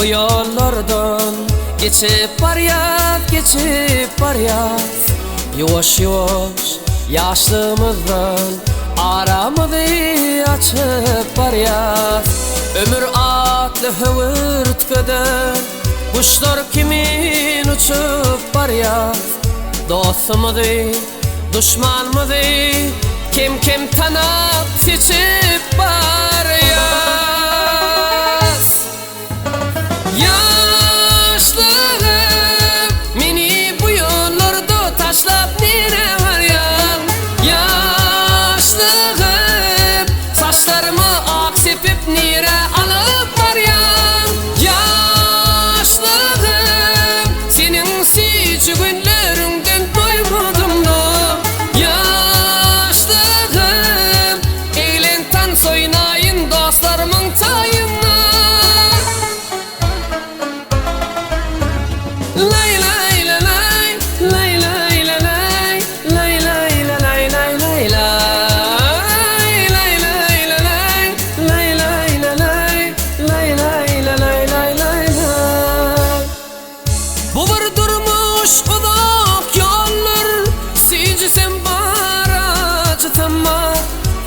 O yollardan geçip baryat Yavaş yavaş yaşlımızdan aramızı açıp baryat Ömür atlı hıvırtkıdır Kuşlar kimin uçup baryat Dostumuzu, düşmanımızı kim tanıp seçip baryat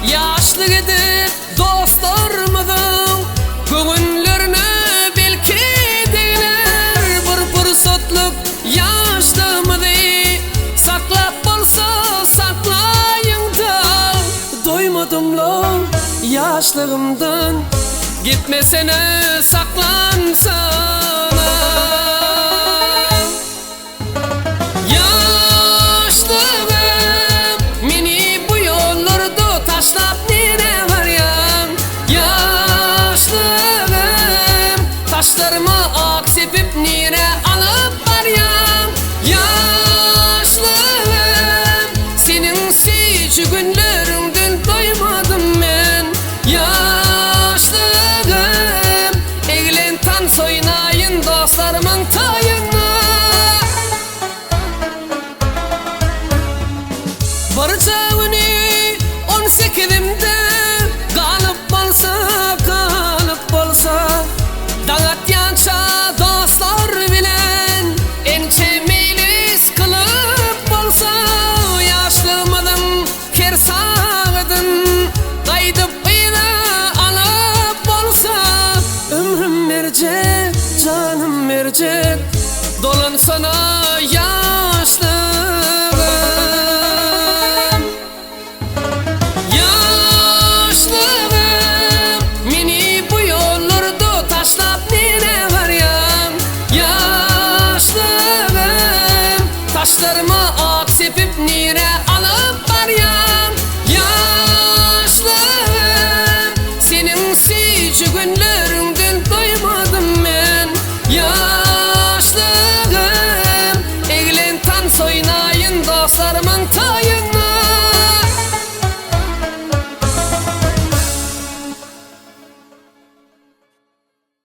Yaşlı gidip dostlarımızın Gönüllerini belki değiller Bir fırsatlık yaşlımızı Saklap olsa saklayın da Doymadım lan yaşlığımdan Gitmesene saklansana Taşlarımı aksepip nire alıp baryan Yaşlığım Senin sici günlerinden doymadım ben Yaşlığım Eğlen tan soynayın dostlarımın tayını Barca